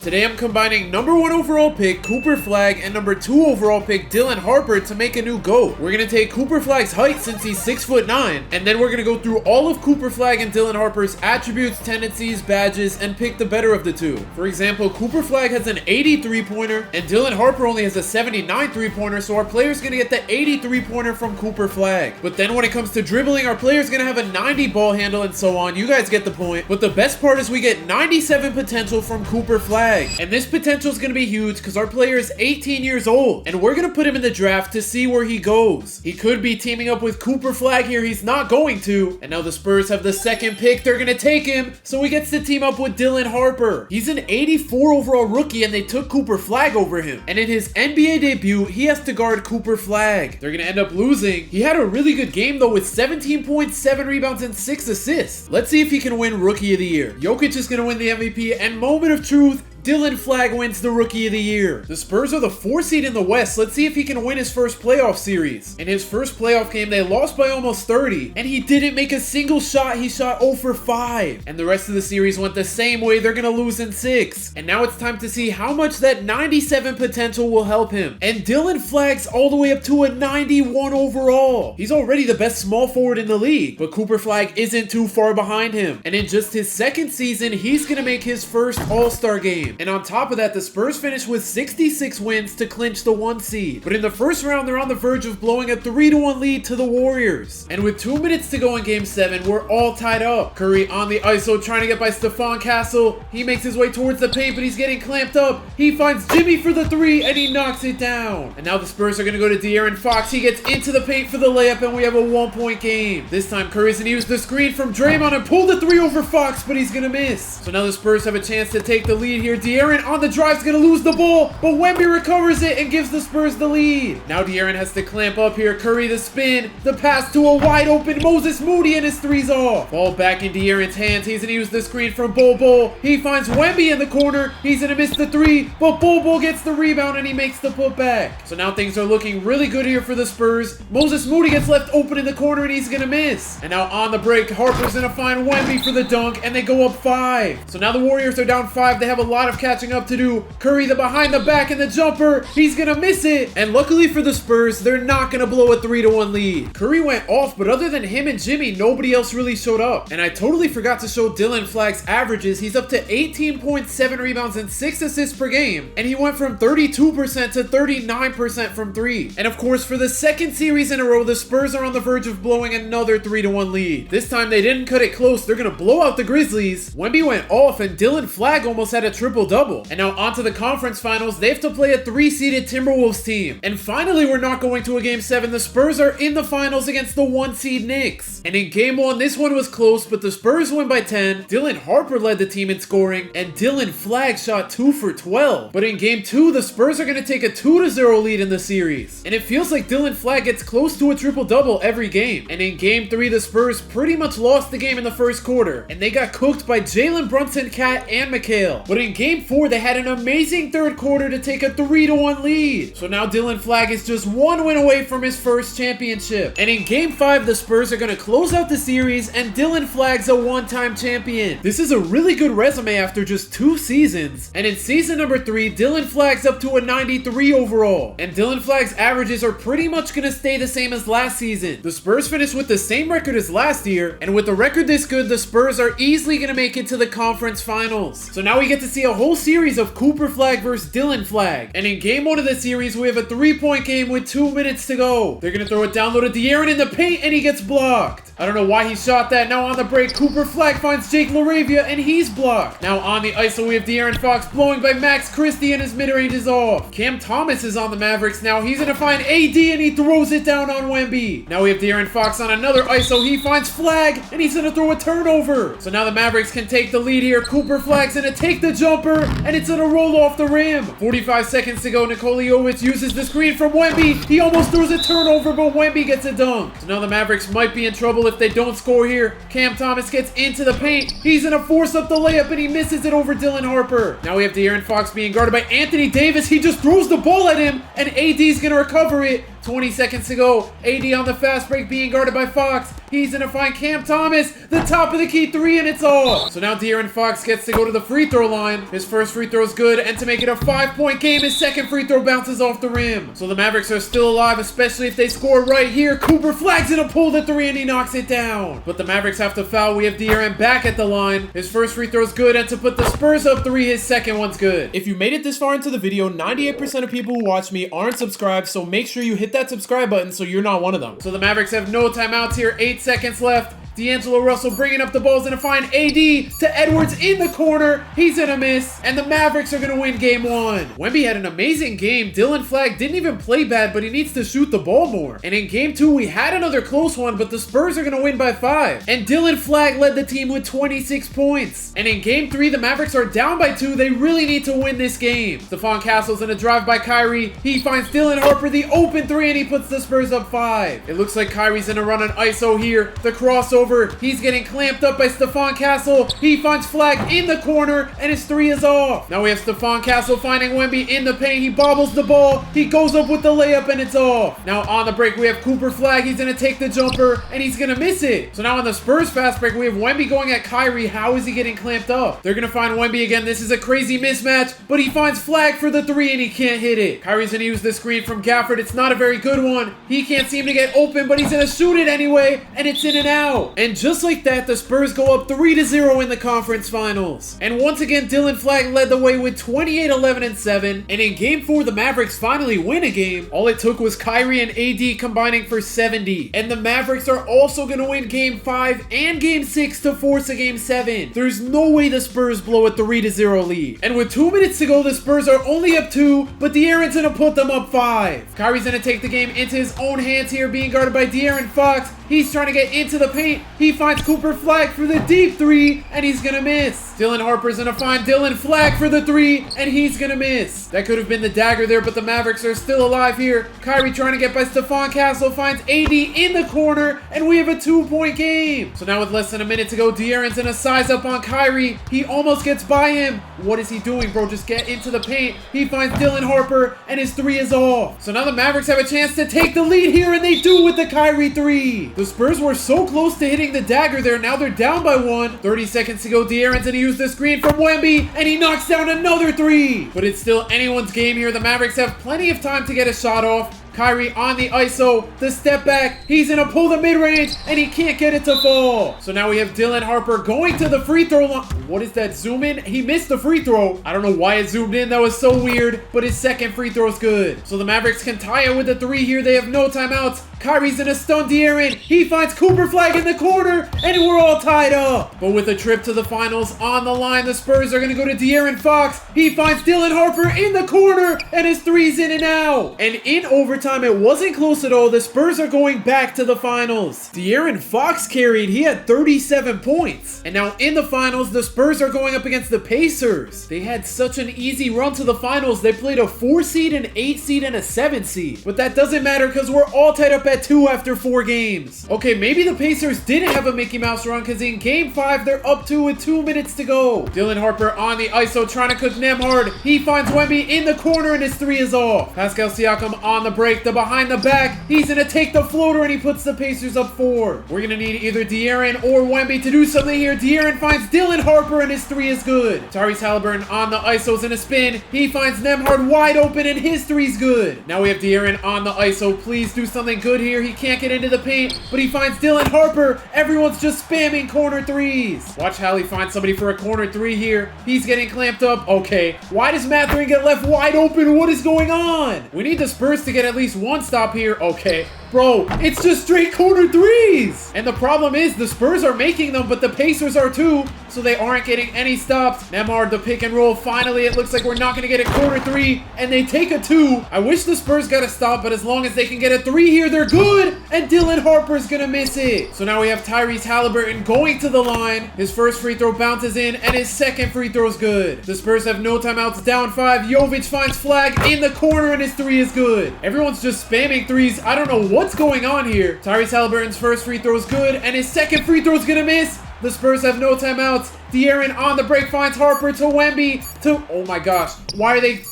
Today I'm combining number 1 overall pick Cooper Flagg and number 2 overall pick Dylan Harper to make a new GOAT. We're going to take Cooper Flagg's height since he's 6'9", and then we're going to go through all of Cooper Flagg and Dylan Harper's attributes, tendencies, badges, and pick the better of the two. For example, Cooper Flagg has an 80 3-pointer and Dylan Harper only has a 79 3-pointer, so our player's going to get the 80 3-pointer from Cooper Flagg. But then when it comes to dribbling, our player's going to have a 90 ball handle and so on. You guys get the point. But the best part is we get 97 potential from Cooper Flagg. And this potential is going to be huge because our player is 18 years old and we're going to put him in the draft to see where he goes. He could be teaming up with Cooper Flagg here. He's not going to. And now the Spurs have the second pick. They're going to take him. So he gets to team up with Dylan Harper. He's an 84 overall rookie and they took Cooper Flagg over him. And in his NBA debut, he has to guard Cooper Flagg. They're going to end up losing. He had a really good game though with 17.7 rebounds and 6 assists. Let's see if he can win Rookie of the Year. Jokic is going to win the MVP, and moment of truth, Dylan Flagg wins the Rookie of the Year. The Spurs are the 4th seed in the West. Let's see if he can win his first playoff series. In his first playoff game, they lost by almost 30, and he didn't make a single shot. He shot 0 for 5. And the rest of the series went the same way. They're gonna lose in 6. And now it's time to see how much that 97 potential will help him. And Dylan Flagg's all the way up to a 91 overall. He's already the best small forward in the league, but Cooper Flagg isn't too far behind him. And in just his second season, he's gonna make his first All-Star game. And on top of that, the Spurs finished with 66 wins to clinch the 1 seed. But in the first round, they're on the verge of blowing a 3-1 lead to the Warriors. And with 2 minutes to go in Game 7, we're all tied up. Curry on the ISO trying to get by Stephon Castle. He makes his way towards the paint, but he's getting clamped up. He finds Jimmy for the 3, and he knocks it down. And now the Spurs are going to go to De'Aaron Fox. He gets into the paint for the layup, and we have a 1-point game. This time, Curry's going to use the screen from Draymond and pull the 3 over Fox, but he's going to miss. So now the Spurs have a chance to take the lead here. De'Aaron on the drive's gonna lose the ball, but Wemby recovers it and gives the Spurs the lead. Now De'Aaron has to clamp up here. Curry the spin, the pass to a wide open Moses Moody, and his 3's off. Ball back in De'Aaron's hands. He's gonna use the screen from Bol. He finds Wemby in the corner. He's gonna miss the 3, but Bol gets the rebound and he makes the putback. So now things are looking really good here for the Spurs. Moses Moody gets left open in the corner and he's gonna miss. And now on the break, Harper's gonna find Wemby for the dunk and they go up 5. So now the Warriors are down 5. They have a lot of catching up to do. Curry the behind the back and the jumper. He's gonna miss it. And luckily for the Spurs, they're not gonna blow a 3-1 lead. Curry went off, but other than him and Jimmy, nobody else really showed up. And I totally forgot to show Dylan Flagg's averages. He's up to 18.7 rebounds and 6 assists per game. And he went from 32% to 39% from 3. And of course, for the second series in a row, the Spurs are on the verge of blowing another 3-1 lead. This time they didn't cut it close. They're gonna blow out the Grizzlies. Wemby went off and Dylan Flagg almost had a triple-double. And now onto the conference finals. They have to play a 3-seeded Timberwolves team. And finally, we're not going to a Game 7. The Spurs are in the finals against the 1-seed Knicks. And in Game 1, this one was close, but the Spurs win by 10. Dylan Harper led the team in scoring, and Dylan Flagg shot 2 for 12. But in Game 2, the Spurs are going to take a 2-0 lead in the series. And it feels like Dylan Flagg gets close to a triple-double every game. And in Game 3, the Spurs pretty much lost the game in the first quarter, and they got cooked by Jalen Brunson, Cat, and McHale. But in Game 4, they had an amazing third quarter to take a 3-1 lead. So now Dylan Flagg is just 1 win away from his first championship. And in Game 5, the Spurs are going to close out the series, and Dylan Flagg's a 1-time champion. This is a really good resume after just 2 seasons. And in season number 3, Dylan Flagg's up to a 93 overall. And Dylan Flagg's averages are pretty much going to stay the same as last season. The Spurs finished with the same record as last year, and with a record this good, the Spurs are easily going to make it to the conference finals. So now we get to see a whole series of Cooper Flagg versus Dylan Flagg. And in Game 1 of the series, we have a 3-point game with 2 minutes to go. They're going to throw it down low to De'Aaron in the paint, and he gets blocked. I don't know why he shot that. Now on the break, Cooper Flagg finds Jake LaRavia, and he's blocked. Now on the ISO, we have De'Aaron Fox blowing by Max Christie, and his mid-range is off. Cam Thomas is on the Mavericks now. He's going to find AD, and he throws it down on Wemby. Now we have De'Aaron Fox on another ISO. He finds Flagg, and he's going to throw a turnover. So now the Mavericks can take the lead here. Cooper Flagg's going to take the jumper, and it's going to roll off the rim. 45 seconds to go. Nikola Jovic uses the screen from Wemby. He almost throws a turnover, but Wemby gets a dunk. So now the Mavericks might be in trouble if they don't score here. Cam Thomas gets into the paint. He's going to force up the layup, and he misses it over Dylan Harper. Now we have De'Aaron Fox being guarded by Anthony Davis. He just throws the ball at him, and AD's going to recover it. 20 seconds to go. AD on the fast break being guarded by Fox. He's gonna find Cam Thomas, the top of the key three, and it's off. So now De'Aaron Fox gets to go to the free throw line. His first free throw is good, and to make it a 5-point game, his second free throw bounces off the rim. So the Mavericks are still alive, especially if they score right here. Cooper Flagg's gonna pull the three, and he knocks it down. But the Mavericks have to foul. We have De'Aaron back at the line. His first free throw is good, and to put the Spurs up 3, his second one's good. If you made it this far into the video, 98% of people who watch me aren't subscribed, so make sure you hit that subscribe button so you're not one of them. So the Mavericks have no timeouts here, 8 seconds left. D'Angelo Russell bringing up the ball's gonna find AD to Edwards in the corner. He's gonna miss, and the Mavericks are gonna win game 1. Wemby had an amazing game. Dylan Flagg didn't even play bad, but he needs to shoot the ball more. And in game 2, we had another close one, but the Spurs are gonna win by 5. And Dylan Flagg led the team with 26 points. And in game 3, the Mavericks are down by 2. They really need to win this game. Stephon Castle's gonna drive by Kyrie. He finds Dylan Harper the open 3, and he puts the Spurs up 5. It looks like Kyrie's gonna run an ISO here. The crossover. He's getting clamped up by Stephon Castle. He finds Flagg in the corner, and his 3 is off. Now we have Stephon Castle finding Wemby in the paint. He bobbles the ball. He goes up with the layup, and it's off. Now on the break, we have Cooper Flagg. He's going to take the jumper, and he's going to miss it. So now on the Spurs fast break, we have Wemby going at Kyrie. How is he getting clamped up? They're going to find Wemby again. This is a crazy mismatch, but he finds Flagg for the 3, and he can't hit it. Kyrie's going to use the screen from Gafford. It's not a very good one. He can't seem to get open, but he's going to shoot it anyway, and it's in and out. And just like that, the Spurs go up 3-0 in the conference finals. And once again, Dylan Flagg led the way with 28, 11, and 7. And in game 4, the Mavericks finally win a game. All it took was Kyrie and AD combining for 70. And the Mavericks are also going to win game 5 and game 6 to force a game 7. There's no way the Spurs blow a 3-0 lead. And with 2 minutes to go, the Spurs are only up 2, but De'Aaron's going to put them up 5. Kyrie's going to take the game into his own hands here, being guarded by De'Aaron Fox. He's trying to get into the paint. He finds Cooper Flagg for the deep 3, and he's gonna miss. Dylan Harper's gonna find Dylan Flagg for the 3, and he's gonna miss. That could have been the dagger there, but the Mavericks are still alive here. Kyrie trying to get by Stephon Castle, finds AD in the corner, and we have a 2-point game. So now with less than a minute to go, De'Aaron's gonna size up on Kyrie. He almost gets by him. What is he doing, bro? Just get into the paint. He finds Dylan Harper, and his 3 is off. So now the Mavericks have a chance to take the lead here, and they do with the Kyrie 3. The Spurs were so close to hitting the dagger there. Now they're down by 1. 30 seconds to go. De'Aaron's gonna use the screen from Wemby, and he knocks down another 3. But it's still anyone's game here. The Mavericks have plenty of time to get a shot off. Kyrie on the ISO, the step back, he's gonna pull the mid-range, and he can't get it to fall. So now we have Dylan Harper going to the free throw line. What is that, zoom in? He missed the free throw. I don't know why it zoomed in, that was so weird, but his second free throw is good. So the Mavericks can tie it with a 3 here, they have no timeouts. Kyrie's gonna stun De'Aaron, he finds Cooper Flagg in the corner, and we're all tied up. But with a trip to the finals on the line, the Spurs are gonna go to De'Aaron Fox. He finds Dylan Harper in the corner, and his 3's in and out. And in overtime, it wasn't close at all. The Spurs are going back to the finals. De'Aaron Fox carried. He had 37 points. And now in the finals, the Spurs are going up against the Pacers. They had such an easy run to the finals. They played a 4 seed, an 8 seed, and a 7 seed. But that doesn't matter because we're all tied up at 2 after 4 games. Okay, maybe the Pacers didn't have a Mickey Mouse run because in game 5, they're up 2 with 2 minutes to go. Dylan Harper on the ISO trying to cook Nembhard. He finds Wemby in the corner, and his 3 is off. Pascal Siakam on the break. The behind the back. He's going to take the floater, and he puts the Pacers up 4. We're going to need either De'Aaron or Wemby to do something here. De'Aaron finds Dylan Harper, and his 3 is good. Tyrese Halliburton on the ISOs in a spin. He finds Nembhard wide open, and his 3's good. Now we have De'Aaron on the ISO. Please do something good here. He can't get into the paint, but he finds Dylan Harper. Everyone's just spamming corner 3s. Watch Hallie find somebody for a corner 3 here. He's getting clamped up. Okay, why does Mathurin get left wide open? What is going on? We need the Spurs to get at least one stop here. Okay, bro, it's just straight corner 3s. And the problem is the Spurs are making them, but the Pacers are too, so they aren't getting any stops. Nembhard, the pick and roll. Finally, it looks like we're not going to get a corner 3, and they take a 2. I wish the Spurs got a stop, but as long as they can get a 3 here, they're good, and Dylan Harper's going to miss it. So now we have Tyrese Halliburton going to the line. His first free throw bounces in, and his second free throw is good. The Spurs have no timeouts, down 5. Jovic finds Flagg in the corner, and his 3 is good. Everyone's just spamming 3s. I don't know what's going on here. Tyrese Halliburton's first free throw is good, and his second free throw is going to miss. The Spurs have no timeouts. De'Aaron on the break finds Harper to Wemby to... Oh my gosh. Why are they...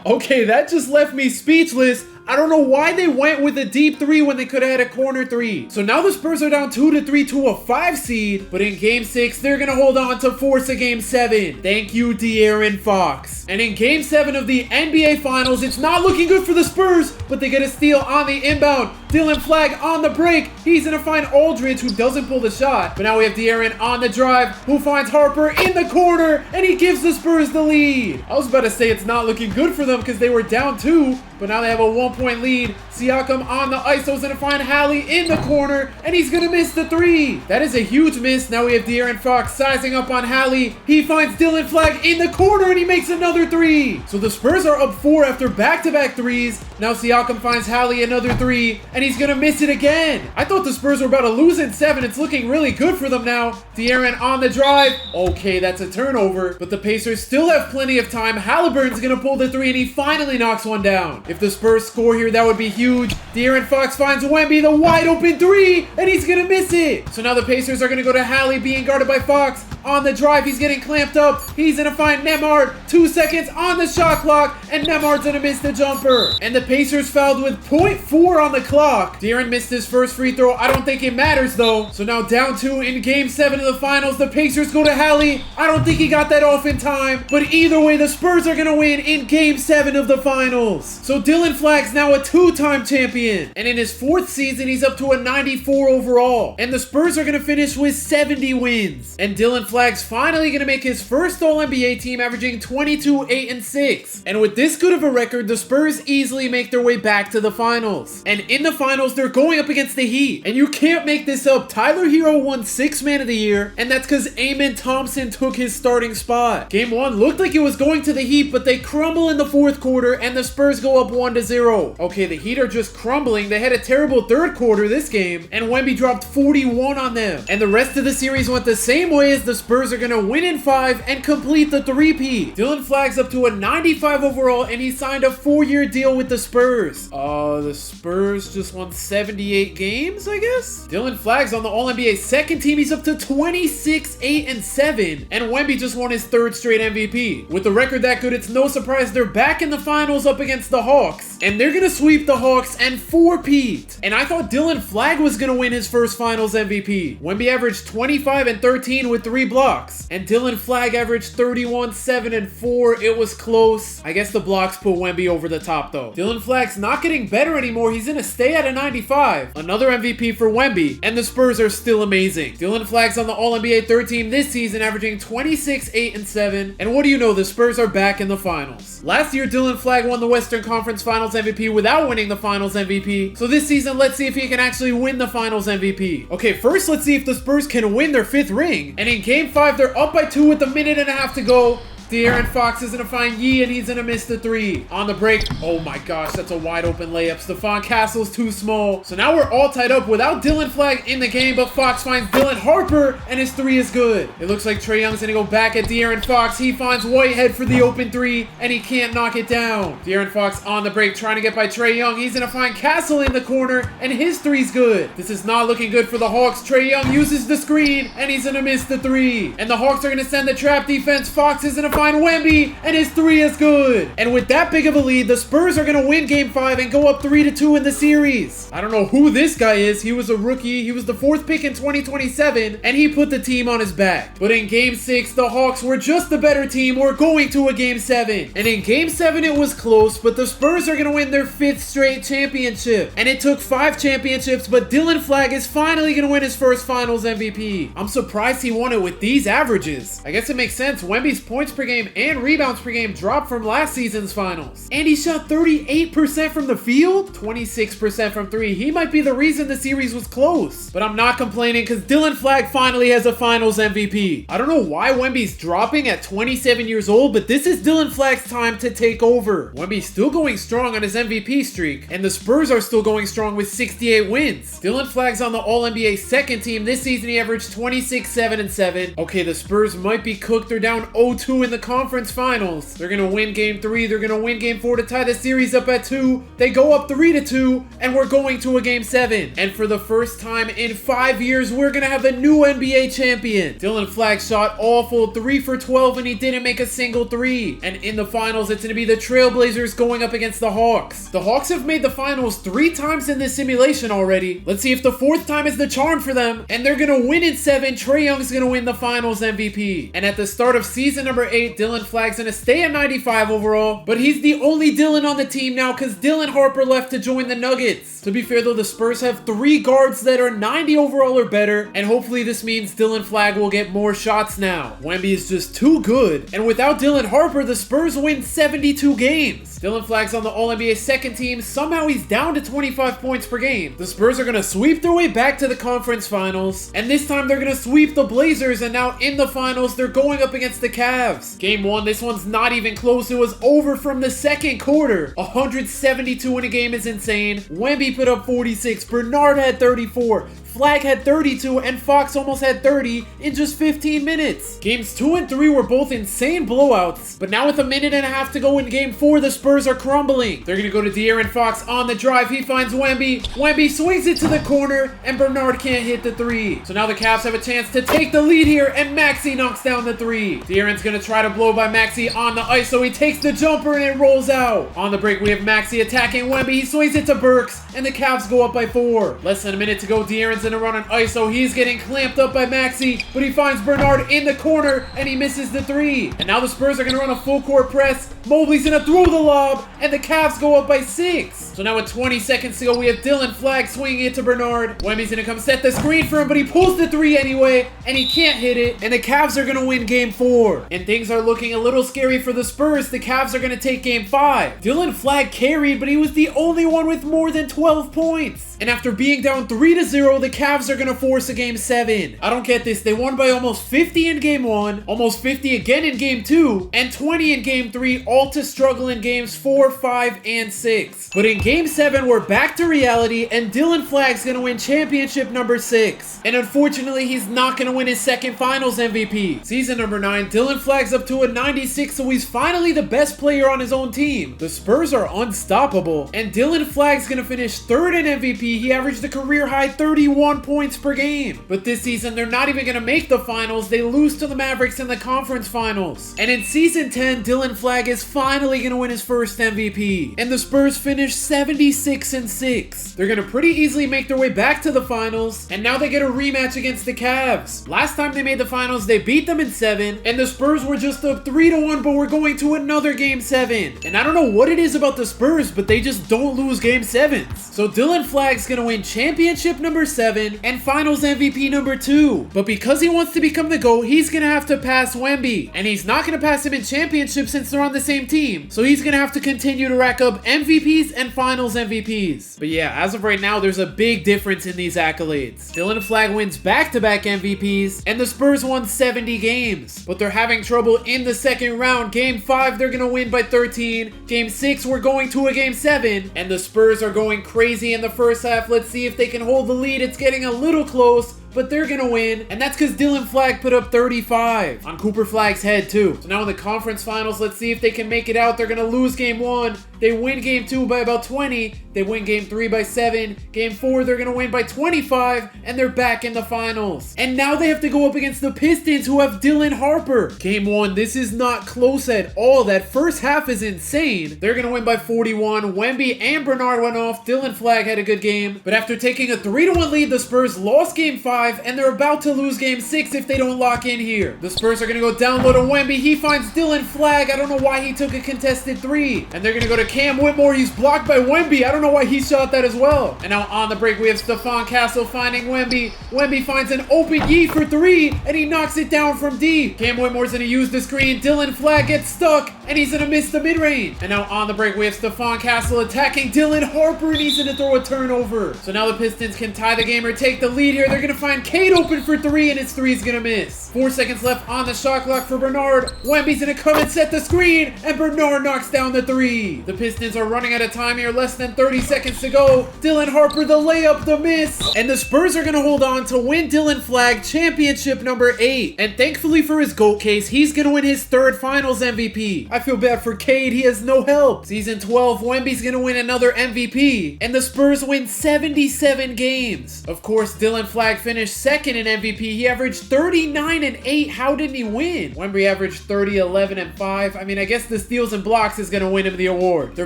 Okay, that just left me speechless. I don't know why they went with a deep 3 when they could have had a corner 3. So now the Spurs are down 2-3 to a 5 seed, but in game 6, they're gonna hold on to force a game 7. Thank you, De'Aaron Fox. And in game 7 of the NBA Finals, it's not looking good for the Spurs, but they get a steal on the inbound. Dylan Flagg on the break. He's gonna find Aldridge, who doesn't pull the shot. But now we have De'Aaron on the drive, who finds Harper in the corner, and he gives the Spurs the lead. I was about to say it's not looking good for them because they were down 2, but now they have a 1-point lead. Siakam on the ISO's gonna find Hallie in the corner, and he's gonna miss the 3. That is a huge miss. Now we have De'Aaron Fox sizing up on Hallie. He finds Dylan Flagg in the corner, and he makes another 3. So the Spurs are up 4 after back-to-back 3s. Now Siakam finds Hallie another 3, and he's gonna miss it again. I thought the Spurs were about to lose in 7. It's looking really good for them now. De'Aaron on the drive. Okay, that's a turnover, but the Pacers still have plenty of time. Halliburton's gonna pull the 3, and he finally knocks one down. If the Spurs score here, that would be huge. De'Aaron Fox finds Wemby, the wide open 3, and he's gonna miss it. So now the Pacers are gonna go to Hallie being guarded by Fox. On the drive, he's getting clamped up. He's gonna find Nembhard. 2 seconds on the shot clock, and Nembhard's gonna miss the jumper. And the Pacers fouled with 0.4 on the clock. De'Aaron missed his first free throw. I don't think it matters though. So now down 2 in game 7 of the finals, the Pacers go to Hallie. I don't think he got that off in time, but either way, the Spurs are gonna win in game 7 of the finals. So Dylan Flagg's now a 2-time champion, and in his 4th season, he's up to a 94 overall. And the Spurs are gonna finish with 70 wins. And Dylan Flagg's finally gonna make his first All-NBA team, averaging 22, 8, and 6. And with this good of a record, the Spurs easily make their way back to the finals. And in the finals, they're going up against the Heat. And you can't make this up. Tyler Hero won 6th Man of the Year, and that's because Amen Thompson took his starting spot. Game 1 looked like it was going to the Heat, but they crumble in the 4th quarter, and the Spurs go up 1-0. Okay, the Heat are just crumbling. They had a terrible 3rd quarter this game, and Wemby dropped 41 on them. And the rest of the series went the same way, as the Spurs are gonna win in 5 and complete the 3-peat. Dylan Flagg's up to a 95 overall, and he signed a 4-year deal with the Spurs. The Spurs just won 78 games, I guess? Dylan Flagg's on the All-NBA 2nd team. He's up to 26, 8, and 7. And Wemby just won his 3rd straight MVP. With the record that good, it's no surprise they're back in the finals up against the Hawks. And they're gonna sweep the Hawks and 4-peat. And I thought Dylan Flagg was gonna win his first finals MVP. Wemby averaged 25 and 13 with 3 blocks. And Dylan Flagg averaged 31, 7, and 4. It was close. I guess the blocks put Wemby over the top though. Dylan Flagg's not getting better anymore. He's gonna stay at a 95. Another MVP for Wemby. And the Spurs are still amazing. Dylan Flagg's on the All-NBA 3rd team this season, averaging 26, 8, and 7. And what do you know? The Spurs are back in the finals. Last year, Dylan Flagg won the Western Conference Finals MVP without winning the Finals MVP. So this season, let's see if he can actually win the Finals MVP. Okay, first let's see if the Spurs can win their 5th ring. And in game 5, they're up by 2 with a minute and a half to go. De'Aaron Fox is going to find Yee, and he's going to miss the 3. On the break, oh my gosh, that's a wide open layup. Stephon Castle's too small. So now we're all tied up without Dylan Flagg in the game, but Fox finds Dylan Harper, and his 3 is good. It looks like Trae Young's going to go back at De'Aaron Fox. He finds Whitehead for the open 3, and he can't knock it down. De'Aaron Fox on the break, trying to get by Trae Young. He's going to find Castle in the corner, and his 3's good. This is not looking good for the Hawks. Trae Young uses the screen, and he's going to miss the 3. And the Hawks are going to send the trap defense. Fox is going to find Wemby, and his 3 is good. And with that big of a lead, the Spurs are going to win game 5 and go up 3-2 in the series. I don't know who this guy is. He was a rookie. He was the 4th pick in 2027, and he put the team on his back. But in game 6, the Hawks were just the better team. We're going to a game 7. And in game 7, it was close, but the Spurs are going to win their 5th straight championship. And it took 5 championships, but Dylan Flagg is finally going to win his first Finals MVP. I'm surprised he won it with these averages. I guess it makes sense. Wemby's points per game and rebounds per game dropped from last season's finals. And he shot 38% from the field, 26% from 3. He might be the reason the series was close. But I'm not complaining because Dylan Flagg finally has a Finals MVP. I don't know why Wemby's dropping at 27 years old, but this is Dylan Flagg's time to take over. Wemby's still going strong on his MVP streak, and the Spurs are still going strong with 68 wins. Dylan Flagg's on the All-NBA 2nd team. This season he averaged 26, 7, and 7. Okay, the Spurs might be cooked. They're down 0-2 in the the conference finals. They're gonna win game 3, they're gonna win game 4 to tie the series up at 2. They go up 3-2, and we're going to a game 7. And for the first time in 5 years, we're gonna have a new NBA champion. Dylan Flagg shot awful, 3 for 12, and he didn't make a single 3. And in the finals, it's gonna be the Trailblazers going up against the Hawks. The Hawks have made the finals 3 times in this simulation already. Let's see if the 4th time is the charm for them. And they're gonna win in 7. Trae Young's gonna win the finals MVP. And at the start of season number 8, Dylan Flagg's gonna stay at 95 overall, but he's the only Dylan on the team now because Dylan Harper left to join the Nuggets. To be fair though, the Spurs have 3 guards that are 90 overall or better, and hopefully this means Dylan Flagg will get more shots now. Wemby is just too good, and without Dylan Harper, the Spurs win 72 games. Dylan Flagg's on the All-NBA second team. Somehow he's down to 25 points per game. The Spurs are gonna sweep their way back to the conference finals, and this time they're gonna sweep the Blazers, and now in the finals, they're going up against the Cavs. Game 1, this one's not even close. It was over from the second quarter. 172 in a game is insane. Wemby put up 46. Bernard had 34. Flagg had 32, and Fox almost had 30 in just 15 minutes. Games 2 and 3 were both insane blowouts, but now with a minute and a half to go in game 4, the Spurs are crumbling. They're gonna go to De'Aaron Fox on the drive. He finds Wemby. Wemby swings it to the corner, and Bernard can't hit the 3. So now the Cavs have a chance to take the lead here, and Maxey knocks down the 3. De'Aaron's gonna try to blow by Maxey on the ice, so he takes the jumper, and it rolls out. On the break, we have Maxey attacking Wemby. He swings it to Burks, and the Cavs go up by 4. Less than a minute to go. De'Aaron's in a run on ISO. He's getting clamped up by Maxey, but he finds Bernard in the corner, and he misses the 3. And now the Spurs are going to run a full court press. Mobley's going to throw the lob, and the Cavs go up by 6. So now with 20 seconds to go, we have Dylan Flagg swinging it to Bernard. Wemby's going to come set the screen for him, but he pulls the 3 anyway, and he can't hit it, and the Cavs are going to win game 4. And things are looking a little scary for the Spurs. The Cavs are going to take game 5. Dylan Flagg carried, but he was the only one with more than 12 points. And after being down 3-0, the Cavs are going to force a game 7. I don't get this. They won by almost 50 in game 1, almost 50 again in game 2, and 20 in game 3, all to struggle in games 4, 5, and 6. But in game 7, we're back to reality, and Dylan Flagg's going to win championship number 6. And unfortunately, he's not going to win his second finals MVP. Season number 9, Dylan Flagg's up to a 96, so he's finally the best player on his own team. The Spurs are unstoppable, and Dylan Flagg's going to finish 3rd in MVP. He averaged a career-high 31 points per game. But this season, they're not even going to make the finals. They lose to the Mavericks in the conference finals. And in season 10, Dylan Flagg is finally going to win his first MVP. And the Spurs finish 76-6. They're going to pretty easily make their way back to the finals. And now they get a rematch against the Cavs. Last time they made the finals, they beat them in 7. And the Spurs were just up 3-1, but we're going to another game 7. And I don't know what it is about the Spurs, but they just don't lose game 7s. So Dylan Flagg's going to win championship number 7 and finals MVP number 2. But because he wants to become the GOAT, he's going to have to pass Wemby. And he's not going to pass him in championship since they're on the same team. So he's going to have to continue to rack up MVPs and finals MVPs. But yeah, as of right now, there's a big difference in these accolades. Dylan Flagg wins back-to-back MVPs, and the Spurs won 70 games. But they're having trouble in the second round. Game 5, they're going to win by 13. Game 6, we're going to a game 7. And the Spurs are going crazy in the first half. Let's see if they can hold the lead. It's getting a little close, but they're gonna win, and that's because Dylan Flagg put up 35 on Cooper Flagg's head too. So now in the conference finals, let's see if they can make it out. They're gonna lose game 1. They win game 2 by about 20. They win game 3 by 7. Game 4, they're gonna win by 25, and they're back in the finals. And now they have to go up against the Pistons, who have Dylan Harper. Game 1, this is not close at all. That first half is insane. They're gonna win by 41. Wemby and Bernard went off. Dylan Flagg had a good game, but after taking a 3-1 lead, the Spurs lost game 5, and they're about to lose game 6 if they don't lock in here. The Spurs are gonna go down low to Wemby. He finds Dylan Flagg. I don't know why he took a contested 3. And they're gonna go to Cam Whitmore. He's blocked by Wemby. I don't know why he shot that as well. And now on the break, we have Stephon Castle finding Wemby. Wemby finds an open Yee for 3, and he knocks it down from deep. Cam Whitmore's gonna use the screen. Dylan Flagg gets stuck, and he's gonna miss the mid-range. And now on the break, we have Stephon Castle attacking Dylan Harper, and he's gonna throw a turnover. So now the Pistons can tie the game or take the lead here. They're gonna find find Cade open for 3, and his 3 is gonna miss. 4 seconds left on the shot clock for Bernard. Wemby's gonna come and set the screen, and Bernard knocks down the 3. The Pistons are running out of time here, less than 30 seconds to go. Dylan Harper, the layup, the miss, and the Spurs are gonna hold on to win Dylan Flagg championship number 8. And thankfully for his GOAT case, he's gonna win his 3rd Finals MVP. I feel bad for Cade, he has no help. Season 12, Wemby's gonna win another MVP, and the Spurs win 77 games. Of course, Dylan Flagg finished 2nd in MVP. He averaged 39 and 8. How didn't he win? Wemby averaged 30, 11, and 5. I mean, I guess the steals and blocks is gonna win him the award. They're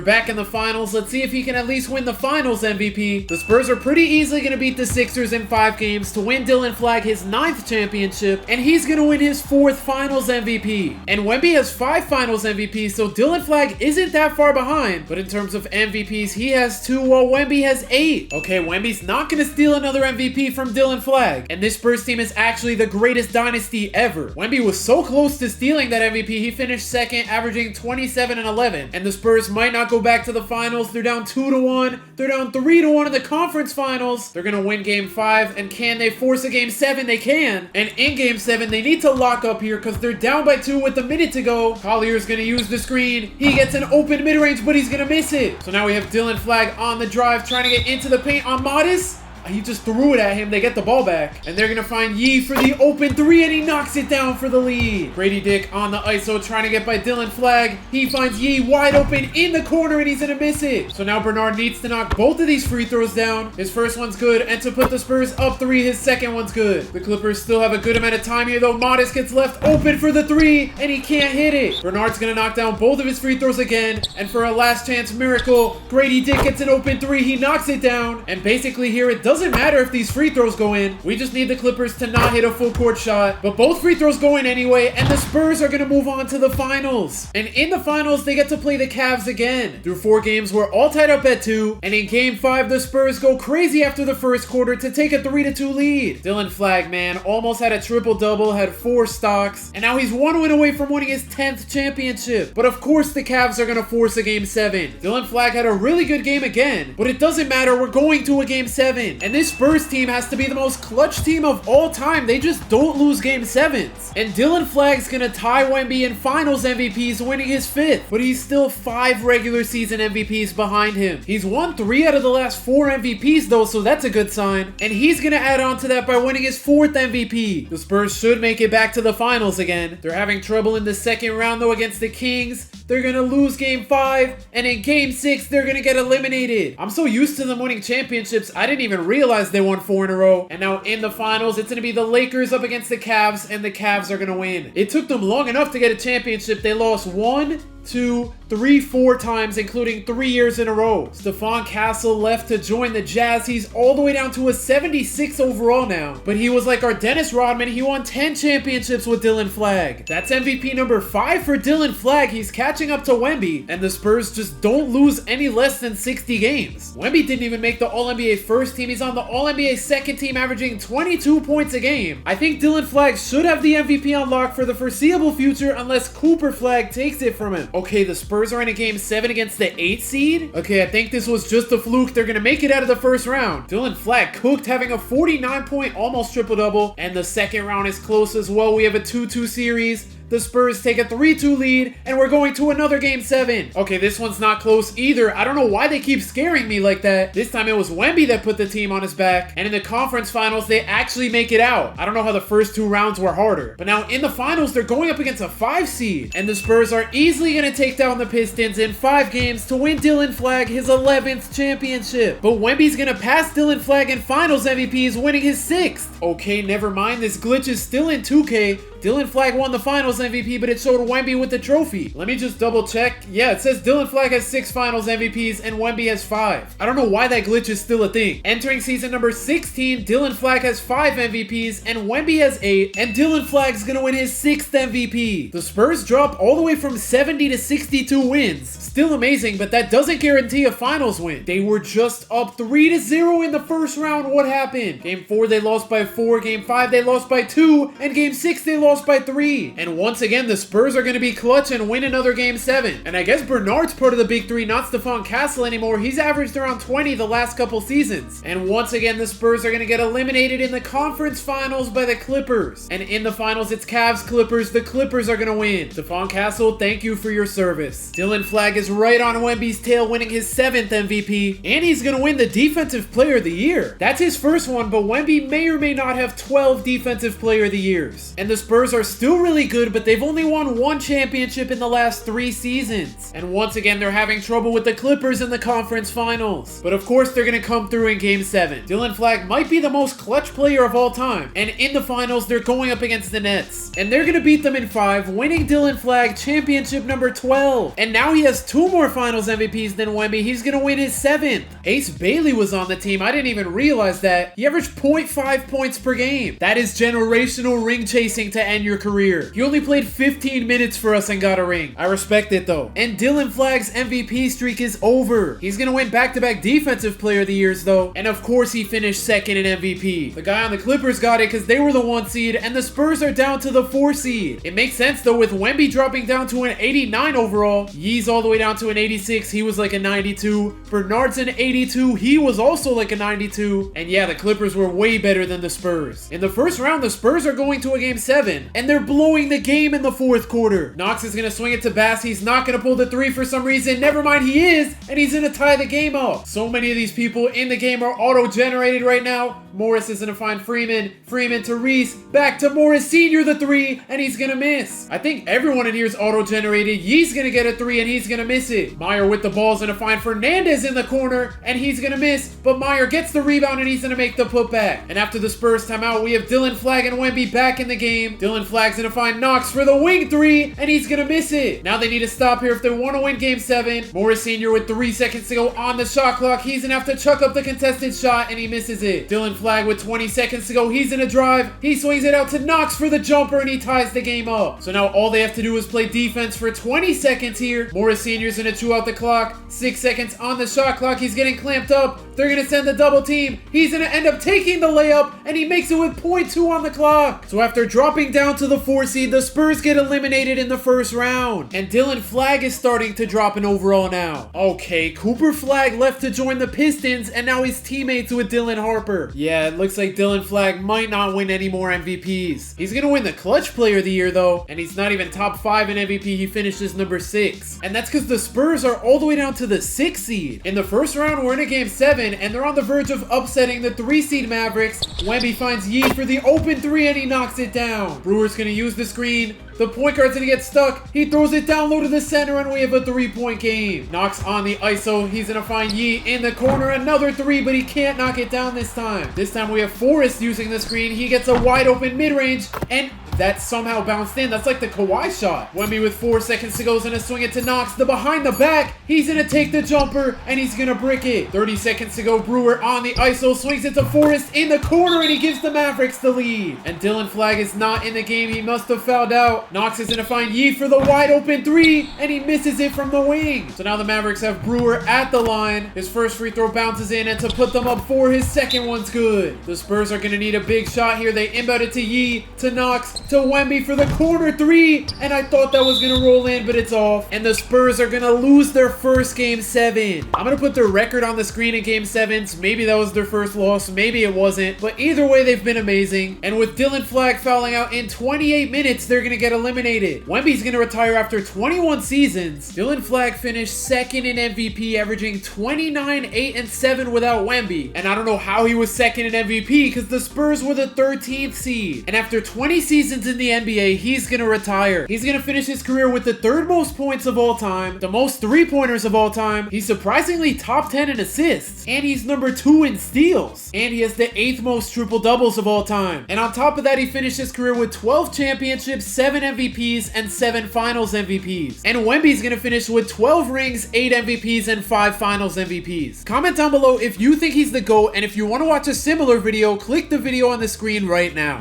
back in the finals. Let's see if he can at least win the finals MVP. The Spurs are pretty easily gonna beat the Sixers in 5 games to win Dylan Flagg his 9th championship, and he's gonna win his 4th finals MVP. And Wemby has 5 finals MVPs, so Dylan Flagg isn't that far behind. But in terms of MVPs, he has 2 while Wemby has 8. Okay, Wemby's not gonna steal another MVP from Dylan Flagg. And this Spurs team is actually the greatest dynasty ever. Wemby was so close to stealing that MVP, he finished 2nd, averaging 27 and 11. And the Spurs might not go back to the finals. They're down 2-1. They're down 3-1 in the conference finals. They're gonna win game 5. And can they force a game 7? They can. And in game 7, they need to lock up here because they're down by 2 with a minute to go. Collier's gonna use the screen. He gets an open mid-range, but he's gonna miss it. So now we have Dylan Flagg on the drive, trying to get into the paint on Modest. He just threw it at him. They get the ball back. And they're going to find Yee for the open 3, and he knocks it down for the lead. Grady Dick on the ISO trying to get by Dylan Flagg. He finds Yee wide open in the corner, and he's going to miss it. So now Bernard needs to knock both of these free throws down. His first one's good, and to put the Spurs up 3, his second one's good. The Clippers still have a good amount of time here, though. Modest gets left open for the 3, and he can't hit it. Bernard's going to knock down both of his free throws again. And for a last chance miracle, Grady Dick gets an open 3. He knocks it down. And basically here, it doesn't matter if these free throws go in. We just need the Clippers to not hit a full court shot. But both free throws go in anyway, and the Spurs are going to move on to the finals. And in the finals, they get to play the Cavs again. Through 4 games, we're all tied up at 2. And in game 5, the Spurs go crazy after the first quarter to take a 3-2 lead. Dylan Flagg, man, almost had a triple-double, had 4 stocks, and now he's 1 win away from winning his 10th championship. But of course, the Cavs are going to force a game 7. Dylan Flagg had a really good game again, but it doesn't matter. We're going to a game 7. And this Spurs team has to be the most clutch team of all time. They just don't lose game 7s. And Dylan Flagg's gonna tie Wemby in finals MVPs, winning his 5th. But he's still 5 regular season MVPs behind him. He's won 3 out of the last 4 MVPs though, so that's a good sign. And he's gonna add on to that by winning his 4th MVP. The Spurs should make it back to the finals again. They're having trouble in the second round though against the Kings. They're gonna lose game 5, and in game 6, they're gonna get eliminated. I'm so used to them winning championships, I didn't even realize they won 4 in a row. And now in the finals, it's gonna be the Lakers up against the Cavs, and the Cavs are gonna win. It took them long enough to get a championship. They lost 1, 2, 3, 4 times, including 3 years in a row. Stephon Castle left to join the Jazz. He's all the way down to a 76 overall now. But he was like our Dennis Rodman. He won 10 championships with Dylan Flagg. That's MVP number 5 for Dylan Flagg. He's catching up to Wemby, and the Spurs just don't lose any less than 60 games. Wemby didn't even make the All-NBA first team. He's on the All-NBA second team, averaging 22 points a game. I think Dylan Flagg should have the MVP on lock for the foreseeable future unless Cooper Flagg takes it from him. Okay, the Spurs are in a game 7 against the 8 seed. Okay, I think this was just a fluke. They're gonna make it out of the first round. Dylan Flagg cooked, having a 49-point almost triple-double, and the second round is close as well. We have a 2-2 series. The Spurs take a 3-2 lead, and we're going to another game 7. Okay, this one's not close either. I don't know why they keep scaring me like that. This time it was Wemby that put the team on his back, and in the conference finals, they actually make it out. I don't know how the first 2 rounds were harder, but now in the finals, they're going up against a 5 seed, and the Spurs are easily going to take down the Pistons in 5 games to win Dylan Flagg his 11th championship. But Wemby's going to pass Dylan Flagg in finals MVPs, winning his 6th. Okay, never mind. This glitch is still in 2K. Dylan Flagg won the finals MVP, but it showed Wemby with the trophy. Let me just double check. Yeah, it says Dylan Flagg has 6 finals MVPs and Wemby has 5. I don't know why that glitch is still a thing. Entering season number 16, Dylan Flagg has 5 MVPs and Wemby has 8, and Dylan Flagg's gonna win his 6th MVP. The Spurs drop all the way from 70 to 62 wins. Still amazing, but that doesn't guarantee a finals win. They were just up 3-0 in the first round. What happened? Game 4, they lost by 4. Game 5, they lost by 2. And game 6, they lost lost by 3. And once again, the Spurs are going to be clutch and win another Game 7. And I guess Bernard's part of the big three, not Stephon Castle anymore. He's averaged around 20 the last couple seasons. And once again, the Spurs are going to get eliminated in the conference finals by the Clippers. And in the finals, it's Cavs Clippers. The Clippers are going to win. Stephon Castle, thank you for your service. Dylan Flagg is right on Wemby's tail, winning his 7th MVP. And he's going to win the Defensive Player of the Year. That's his first one, but Wemby may or may not have 12 Defensive Player of the Years. And the Spurs are still really good, but they've only won 1 championship in the last 3 seasons. And once again, they're having trouble with the Clippers in the conference finals. But of course, they're going to come through in Game 7. Dylan Flagg might be the most clutch player of all time. And in the finals, they're going up against the Nets. And they're going to beat them in 5, winning Dylan Flagg championship number 12. And now he has 2 more finals MVPs than Wemby. He's going to win his 7th. Ace Bailey was on the team. I didn't even realize that. He averaged 0.5 points per game. That is generational ring chasing to end your career. He only played 15 minutes for us and got a ring. I respect it though. And Dylan Flagg's MVP streak is over. He's gonna win back-to-back Defensive Player of the Years though. And of course he finished 2nd in MVP. The guy on the Clippers got it because they were the 1 seed and the Spurs are down to the 4 seed. It makes sense though with Wemby dropping down to an 89 overall. Yee's all the way down to an 86. He was like a 92. Bernard's an 82. He was also like a 92. And yeah, the Clippers were way better than the Spurs. In the first round, the Spurs are going to a Game 7 and they're blowing the game in the 4th quarter. Knox is going to swing it to Bass. He's not going to pull the 3 for some reason. Never mind, he is, and he's going to tie the game up. So many of these people in the game are auto-generated right now. Morris is going to find Freeman. Freeman to Reese. Back to Morris Sr. the 3, and he's going to miss. I think everyone in here is auto-generated. Yee's going to get a 3, and he's going to miss it. Meyer with the ball is going to find Fernandez in the corner, and he's going to miss. But Meyer gets the rebound, and he's going to make the putback. And after the Spurs timeout, we have Dylan Flagg and Wemby back in the game. Dylan Flagg's going to find Knox for the wing 3, and he's going to miss it. Now they need to stop here if they want to win Game 7. Morris Sr. with 3 seconds to go on the shot clock. He's going to have to chuck up the contested shot, and he misses it. Dylan Flagg with 20 seconds to go. He's in a drive. He swings it out to Knox for the jumper, and he ties the game up. So now all they have to do is play defense for 20 seconds here. Morris Sr.'s going to chew out the clock. 6 seconds on the shot clock. He's getting clamped up. They're going to send the double team. He's going to end up taking the layup, and he makes it with 0.2 on the clock. So after dropping down to the 4 seed, the Spurs get eliminated in the first round. And Dylan Flagg is starting to drop an overall now. Okay, Cooper Flagg left to join the Pistons, and now he's teammates with Dylan Harper. Yeah, it looks like Dylan Flagg might not win any more MVPs. He's going to win the Clutch Player of the Year, though, and he's not even top 5 in MVP. He finishes number 6. And that's because the Spurs are all the way down to the 6th seed. In the first round, we're in a Game 7, and they're on the verge of upsetting the 3 seed Mavericks. Wemby finds Yee for the open 3, and he knocks it down. Brewer's going to use the screen. The point guard's going to get stuck. He throws it down low to the center, and we have a 3-point game. Knox on the ISO. He's going to find Yee in the corner. Another 3, but he can't knock it down this time. This time we have Forrest using the screen. He gets a wide open mid-range, and that somehow bounced in. That's like the Kawhi shot. Wemby with 4 seconds to go is going to swing it to Knox. The behind the back. He's going to take the jumper, and he's going to brick it. 30 seconds to go. Brewer on the ISO. Swings it to Forrest in the corner, and he gives the Mavericks the lead. And Dylan Flagg is not in the game. He must have fouled out. Knox is going to find Yee for the wide open 3, and he misses it from the wing. So now the Mavericks have Brewer at the line. His first free throw bounces in, and to put them up 4, his second one's good. The Spurs are going to need a big shot here. They inbound it to Yee, to Knox, to Wemby for the corner 3, and I thought that was going to roll in, but it's off. And the Spurs are going to lose their first Game 7. I'm going to put their record on the screen in Game 7s. Maybe that was their first loss. Maybe it wasn't. But either way, they've been amazing. And with Dylan Flagg fouling out in 28 minutes, they're going to get eliminated. Wemby's going to retire after 21 seasons. Dylan Flagg finished 2nd in MVP, averaging 29, 8, and 7 without Wemby. And I don't know how he was 2nd in MVP because the Spurs were the 13th seed. And after 20 seasons in the NBA, he's going to retire. He's going to finish his career with the 3rd most points of all time, the most 3-pointers of all time. He's surprisingly top 10 in assists, and he's number 2 in steals. And he has the 8th most triple-doubles of all time. And on top of that, he finished his career with 12 championships, 7 MVPs, and 7 finals MVPs. And Wemby's going to finish with 12 rings, 8 MVPs, and 5 finals MVPs. Comment down below if you think he's the GOAT, and if you want to watch a similar video, click the video on the screen right now.